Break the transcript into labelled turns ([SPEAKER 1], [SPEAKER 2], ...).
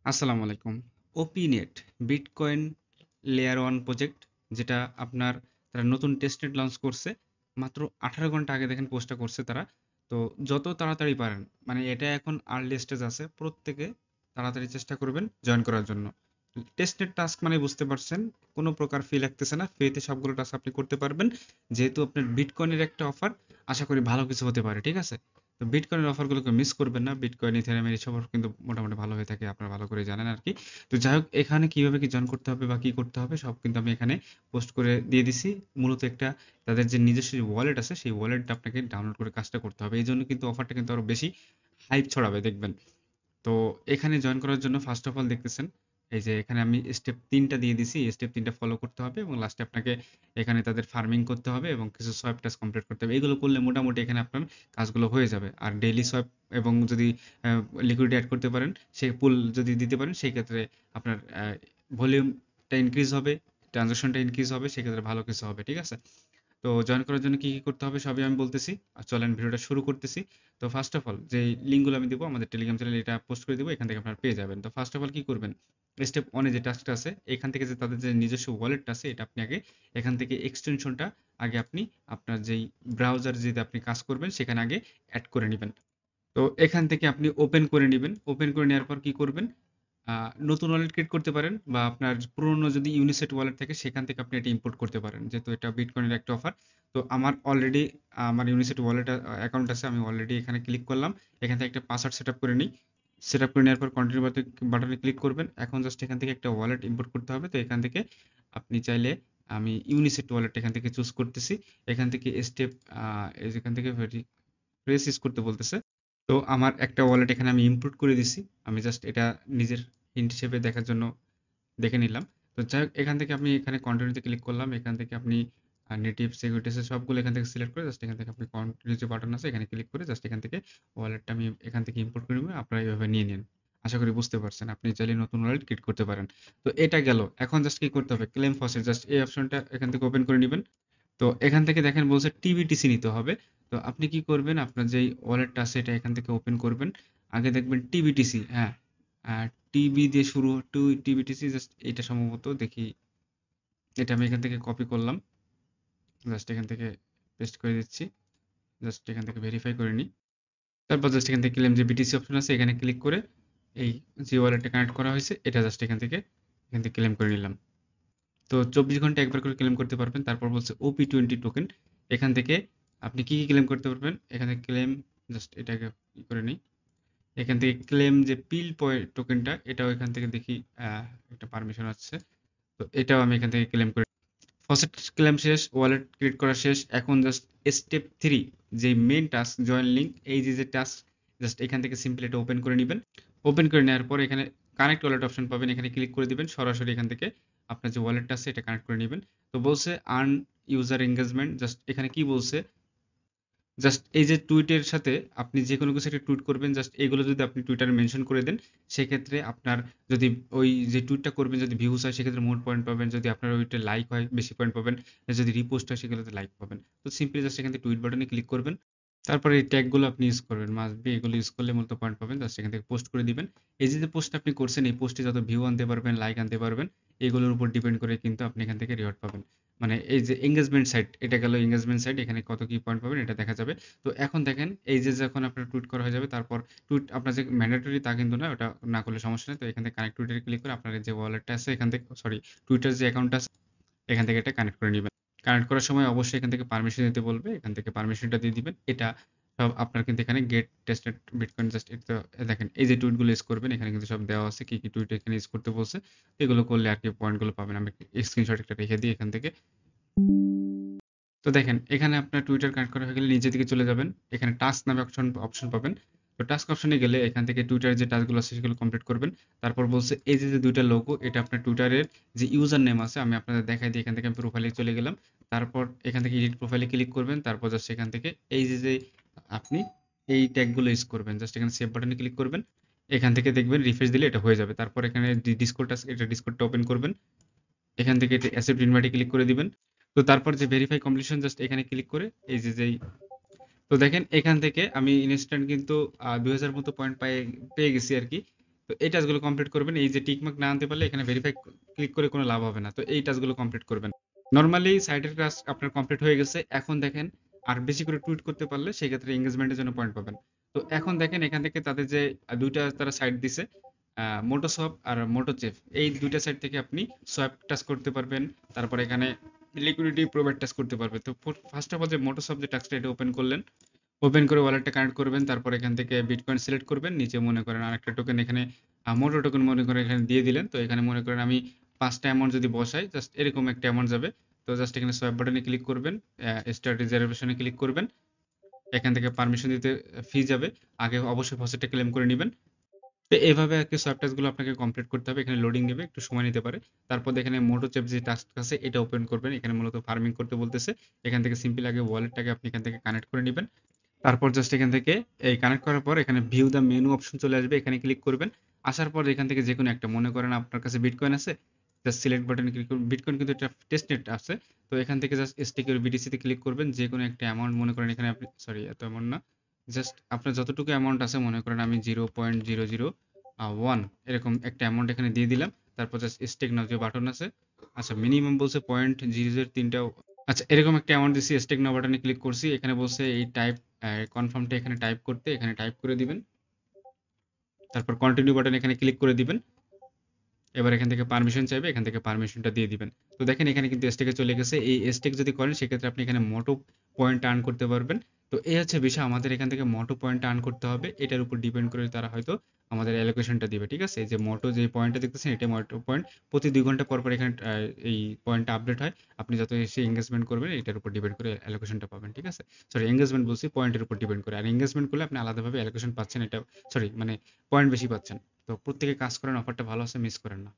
[SPEAKER 1] আসসালামু আলাইকুম। ওপিনেট bitcoin layer 1 project, যেটা আপনার তারা নতুন টেস্টনেট লঞ্চ করছে। মাত্র 18 ঘন্টা আগে দেখেন পোস্টটা করছে তারা। তো যত তাড়াতাড়ি পারেন, মানে এটা এখন আর্লি স্টেজ আছে। প্রত্যেকে তাড়াতাড়ি চেষ্টা করবেন জয়েন করার জন্য। টেস্টনেট টাস্ক মানে বুঝতে পারছেন, কোনো প্রকার ফি লাগতেছে না। ফ্রিতে সবগুলো টাস্ক আপনি করতে পারবেন। যেহেতু আপনার বিটকয়েনের একটা অফার, আশা করি ভালো কিছু হতে পারে। ঠিক আছে? তো বিটকয়েনের অফারগুলোকে মিস করবেন না। বিটকয়েন, ইথেরিয়াম এসব কিন্তু মোটামুটি ভালো হয়ে থাকে। আপনারা ভালো করে জানেন আরকি। তো যাই হোক, এখানে কিভাবে কি জয়েন করতে হবে বা কি করতে হবে সব কিন্তু আমি এখানে পোস্ট করে দিয়ে দিছি। মূলত একটা তাদের যে নিজস্ব যে ওয়ালেট আছে সেই ওয়ালেটটা আপনাকে ডাউনলোড করে কাজটা করতে হবে। এইজন্য কিন্তু অফারটা কিন্তু আরো বেশি হাইপ ছড়াবে দেখবেন। তো এখানে জয়েন করার জন্য ফার্স্ট অফ অল দেখতেছেন, এই যে এখানে আমি স্টেপ ৩ টা দিয়ে দিছি। স্টেপ ৩ টা ফলো করতে হবে এবং লাস্টে আপনাকে এখানে তাদের ফার্মিং করতে হবে এবং কিছু সোয়াপ টাস্ক কমপ্লিট করতে হবে। এগুলো করলে মোটামুটি এখানে আপনার কাজগুলো হয়ে যাবে। আর ডেইলি সোয়াপ এবং যদি আ লিকুইডিটি এড করতে পারেন, সেই পুল যদি দিতে পারেন, সেই ক্ষেত্রে আপনার ভলিউমটা ইনক্রিজ হবে, ট্রান্সেকশনটা ইনক্রিজ হবে, সেক্ষেত্রে ভালো কিছু হবে। ঠিক আছে? তো জয়েন করার জন্য কি করতে হবে সবই আমি বলতেছি। চলেন ভিডিওটা শুরু করতেছি। তো ফার্স্ট অফ অল যে লিঙ্কগুলো আমি দিব আমাদের টেলিগ্রাম চ্যানেলে, এটা পোস্ট করে দিব। এখান থেকে আপনারা পেয়ে যাবেন। তো ফার্স্ট অফ অল কি করবেন? স্টেপ 1 এ যে টাস্কটা আছে, এখান থেকে যে তাদের যে নিজস্ব ওয়ালেটটা আছে, এটা আপনি আগে এখান থেকে এক্সটেনশনটা আগে আপনি আপনার যেই ব্রাউজার যেটা আপনি কাজ করবেন সেখানে আগে এড করে নিবেন। তো এখান থেকে আপনি ওপেন করে নিবেন। ওপেন করে নেওয়ার পর কি করবেন? আ নতুন ওয়ালেট ক্রিয়েট করতে পারেন বা আপনার পুরনো যদি ইউনিসেট ওয়ালেট থাকে সেখান থেকে আপনি এটা ইম্পোর্ট করতে পারেন। যেহেতু এটা বিটকয়েনের একটা অফার। তো আমার অলরেডি আমার ইউনিসেট ওয়ালেট অ্যাকাউন্ট আছে। আমি অলরেডি এখানে ক্লিক করলাম। এখান থেকে একটা পাসওয়ার্ড সেটআপ করে নিই। সেটআপ করে নেওয়ার পর কন্টিনিউ বাটনে ক্লিক করবেন। এখন জাস্ট এখান থেকে একটা ওয়ালেট ইম্পোর্ট করতে হবে। তো এখান থেকে আপনি চাইলে, আমি ইউনিসেট ওয়ালেট এখান থেকে চুজ করতেছি। এখান থেকে স্টেপ এই যেখান থেকে প্রেস ইউজ করতে বলতেছে। তো আমার একটা ওয়ালেট এখানে আমি ইম্পোর্ট করে দিছি। আমি জাস্ট এটা নিজের হিন্ট হিসেবে দেখার জন্য দেখে নিলাম। তো যাই হোক, এখান থেকে আমি এখানে কন্টিনিউতে ক্লিক করলাম। এখান থেকে আপনি নেটিভ সিকিউরিটিজ সবগুলো এখান থেকে সিলেক্ট করে জাস্ট এখান থেকে আপনি কন্টিনিউ যে বাটন আছে এখানে ক্লিক করে জাস্ট এখান থেকে ওয়ালেটটা আমি এখান থেকে ইম্পোর্ট করে নিব। আপনারা এভাবে নিয়ে নিন। আশা করি বুঝতে পারছেন। আপনি চাইলে নতুন ওয়ালেট ক্রিয়েট করতে পারেন। তো এটা গেল। এখন জাস্ট কি করতে হবে? ক্লেম ফসেট, জাস্ট এই অপশনটা এখান থেকে ওপেন করে নিবেন। তো এখান থেকে দেখেন বলছে টিবিটিসি নিতে হবে। তো আপনি কি করবেন? আপনার যেই ওয়ালেটটা আছে এটা এখান থেকে ওপেন করবেন। আগে দেখবেন টিবিটিসি, হ্যাঁ, টিবি দিয়ে শুরু টিবিটিসি, জাস্ট এটা সম্ভবত দেখি। এটা আমি এখান থেকে কপি করলাম। জাস্ট এখান থেকে পেস্ট করে দিচ্ছি। জাস্ট এখান থেকে ভেরিফাই করে নিই। তারপর জাস্ট এখান থেকে ক্লেম যে বিটিসি অপশন আছে এখানে ক্লিক করে এই যে ওয়ালেটটা কানেক্ট করা হয়েছে এটা জাস্ট এখান থেকে ক্লেম করে নিলাম। তো 24 ঘন্টায় একবার করে ক্লেম করতে পারবেন। তারপর বলছে OP20 টোকেন। এখান থেকে আপনি কি ক্লেম করতে পারবেন? এখানে ক্লেম, জাস্ট এটাকে করে নিই। এখান থেকে ক্লেম যে পিল টোকেনটা, এটাও এখান থেকে দেখি একটা পারমিশন আছে। তো এটাও আমি এখান থেকে ক্লেম করে, ফসেট ক্লেম শেষ, ওয়ালেট ক্রিয়েট করা শেষ। এখন জাস্ট স্টেপ 3, যে মেইন টাস্ক জয়েন লিঙ্ক, এই যে টাস্ক, জাস্ট এখান থেকে সিম্পলি এটা ওপেন করে নিবেন। ওপেন করে নেওয়ার পর এখানে কানেক্ট ওয়ালেট অপশন পাবেন। এখানে ক্লিক করে দিবেন। সরাসরি এখান থেকে আপনার যে ওয়ালেটটা আছে এটা কানেক্ট করে নিবেন। তো বলছে আর্ন ইউজার এনগেজমেন্ট, জাস্ট এখানে কি বলছে? জাস্ট এই যে টুইটের সাথে আপনি যে কোনো কিছু একটা টুইট করবেন, জাস্ট এগুলো যদি আপনি টুইটারে মেনশন করে দেন, সেক্ষেত্রে আপনার যদি ওই যে টুইটটা করবেন যদি ভিউজ হয় সেক্ষেত্রে মোর পয়েন্ট পাবেন। যদি আপনার ওইটা লাইক হয় বেশি পয়েন্ট পাবেন। যদি রিপোস্ট হয় সেগুলোতে লাইক পাবেন। তো সিম্পলি জাস্ট এখান থেকে টুইট বাটনে ক্লিক করবেন। তারপরে এই ট্যাগগুলো আপনি ইউজ করবেন। মাস্ট বি এগুলো ইউজ করলে মূলত পয়েন্ট পাবেন। জাস্ট এখান থেকে পোস্ট করে দিবেন। এই যে পোস্ট আপনি করছেন এই পোস্টে যত ভিউ আনতে পারবেন, লাইক আনতে পারবেন, এগুলোর উপর ডিপেন্ড করে কিন্তু আপনি এখান থেকে রিওয়ার্ড পাবেন। মানে এই যে এনগেজমেন্ট সাইট, এটা গেল এনগেজমেন্ট সাইট, এখানে কত কি পয়েন্ট পাবেন এটা দেখা যাবে। তো এখন দেখেন এই যে যখন আপনার টুইট করা হয়ে যাবে, তারপর টুইট আপনার যে ম্যান্ডেটরি তা কিন্তু না, ওটা না করলে সমস্যা নেই। তো এখান থেকে কানেক্ট টুইটারে ক্লিক করে আপনার যে ওয়ালেটটা আছে এখান থেকে, সরি, টুইটার যে অ্যাকাউন্টটা আছে এখান থেকে এটা কানেক্ট করে নিবেন। কানেক্ট করার সময় অবশ্যই এখান থেকে পারমিশন দিতে বলবে। এখান থেকে পারমিশনটা দিয়ে দিবেন। এটা সব আপনার কিন্তু এখানে গেট টেস্টেড বিটকয়েন, জাস্ট এটা দেখেন এই যে টুইটগুলো ইউজ করবেন এখানে কিন্তু সব দেওয়া আছে। কি, কি টুইট এখানে ইউজ করতে বলছে। এগুলো করলে আরকি পয়েন্টগুলো পাবেন। আমি স্ক্রিনশট একটা রেখে দিই এখান থেকে। তো দেখেন এখানে আপনার টুইটার কানেক্ট করা হয়ে গেলে নিচের দিকে চলে যাবেন। এখানে টাস্ক নামে অপশন পাবেন। তো টাস্ক অপশনে গেলে এখান থেকে টুইটারের যে টাস্কগুলো আছে সেগুলো কমপ্লিট করবেন। তারপর বলছে এই যে ২ টা লোগো, এটা আপনার টুইটারের যে ইউজার নেম আছে আমি আপনাদের দেখাই দিই। এখান থেকে আমি প্রোফাইলে চলে গেলাম। তারপর এখান থেকে এডিট প্রোফাইলে ক্লিক করবেন। তারপর জাস্ট এখান থেকে এই যে আপনি এই ট্যাগগুলো ইউজ করবেন। জাস্ট এখানে সেভ বাটনে ক্লিক করবেন। এখান থেকে দেখবেন রিফ্রেশ দিলে এটা হয়ে যাবে। তারপর এখানে ডিসকর্ড আছে, এটা ডিসকর্ডটা ওপেন করবেন। এখান থেকে এটা অ্যাকসেপ্ট ইনভাইটে ক্লিক করে দিবেন। তো তারপর যে ভেরিফাই কমপ্লিশন, জাস্ট এখানে ক্লিক করে এই যেই, তো দেখেন এখান থেকে আমি ইনস্ট্যান্ট কিন্তু ২০০০ মতো পয়েন্ট পেয়ে গেছি আরকি। তো এই টাস্কগুলো কমপ্লিট করবেন। এই যে টিক মার্ক না আনতে পারলে এখানে ভেরিফাই ক্লিক করে কোনো লাভ হবে না। তো এই টাস্কগুলো কমপ্লিট করবেন। নরমালি সাইটের কাজ আপনার কমপ্লিট হয়ে গেছে। এখন দেখেন আর বেশি করে টুইট করতে পারলে সেক্ষেত্রে এনগেজমেন্টের জন্য পয়েন্ট পাবেন। তো এখন দেখেন এখান থেকে তাদের যে ২ টা তারা সাইট দিছে, মোটোসপ আর মোটোচেফ। এই ২ টা সাইট থেকে আপনি সোয়াপ টাস্ক করতে পারবেন। তারপর এখানে লিকুইডিটি প্রোভাইড টাস্ক করতে পারবেন। তো ফার্স্ট অফ অল যে মোটোসপ যে টাস্কটা এটা ওপেন করলেন। ওপেন করে ওয়ালেটটা কানেক্ট করবেন। তারপর এখান থেকে বিটকয়েন সিলেক্ট করবেন। নিচে মনে করেন আরেকটা টোকেন এখানে মোটো টোকেন মনে করেন এখানে দিয়ে দিলেন। তো এখানে মনে করেন আমি ৫ টা অ্যামাউন্ট যদি বসাই জাস্ট এরকম একটা অ্যামাউন্ট যাবে। তো জাস্ট এখানে সোয়াপ বাটনে ক্লিক করবেন। স্টার্ট রিজার্ভেশনে ক্লিক করবেন। এখান থেকে পারমিশন দিতে ফি যাবে। আগে অবশ্যই ফসেটটা ক্লেম করে নিবেন। তো এভাবে আরকি সোয়াপ টাস্কগুলো আপনাকে কমপ্লিট করতে হবে। এখানে লোডিং নেবে, একটু সময় নিতে পারে। তারপর এখানে মোটোচেপ যে টাস্ক আছে এটা ওপেন করবেন। এখানে মূলত ফার্মিং করতে বলতেছে। এখান থেকে সিম্পল আগে ওয়ালেটটাকে আপনি এখান থেকে কানেক্ট করে নিবেন। তারপর জাস্ট এখান থেকে এই কানেক্ট করার পর এখানে ভিউ দ্য মেনু অপশন চলে আসবে। এখানে ক্লিক করবেন। আসার পর এখান থেকে যেকোনো একটা মনে করেন আপনার কাছে বিটকয়েন আছে। জাস্ট সিলেক্ট বাটনে ক্লিক করবেন। বিটকয়েন কিন্তু এটা টেস্টনেট আছে। তো এখান থেকে জাস্ট স্টেক ইউর বিটিসি তে ক্লিক করবেন। যেকোনো একটা অ্যামাউন্ট মনে করেন এখানে আপনি সরি এত অ্যামাউন্ট না। জাস্ট আপনার যতটুকু অ্যামাউন্ট আছে মনে করেন আমি 0.001 এরকম একটা অ্যামাউন্ট এখানে দিয়ে দিলাম। তারপর জাস্ট স্টেক নাও যে বাটন আছে। আচ্ছা মিনিমাম বলছে 0.003 টা। আচ্ছা এরকম একটা অ্যামাউন্ট দিছি, স্টেক নাও বাটনে ক্লিক করছি। এখানে বলছে এই টাইপ কনফার্মটা এখানে টাইপ করতে, এখানে টাইপ করে দিবেন। তারপর কন্টিনিউ বাটন এখানে ক্লিক করে দিবেন। এবার এখান থেকে পারমিশন চাইবে, এখান থেকে পারমিশনটা দিয়ে দিবেন। তো দেখেন এখানে কিন্তু স্টেকে চলে গেছে। এই স্টেক যদি করেন সেক্ষেত্রে আপনি এখানে মোটো পয়েন্ট আর্ন করতে পারবেন। তো এই হচ্ছে বিষয়, আমাদের এখান থেকে মোটো পয়েন্ট আর্ন করতে হবে। এটার উপর ডিপেন্ড করে তারা হয়তো আমাদের অ্যালোকেশনটা দিবে। ঠিক আছে? এই যে মোটো যে পয়েন্টটা দেখতেছেন এটা মোটো পয়েন্ট। প্রতি ২ ঘন্টা পর, পর এখানে এই পয়েন্টটা আপডেট হয়। আপনি যত বেশি এনগেজমেন্ট করবেন এটার উপর ডিপেন্ড করে অ্যালোকেশনটা পাবেন। ঠিক আছে? সরি এনগেজমেন্ট বলছি, পয়েন্টের উপর ডিপেন্ড করে। আর এনগেজমেন্ট করলে আপনি আলাদাভাবে অ্যালোকেশন পাচ্ছেন, এটা সরি মানে পয়েন্ট বেশি পাচ্ছেন। তো প্রত্যেকে কাজ করেন, অফারটা ভালো আছে, মিস করেন না।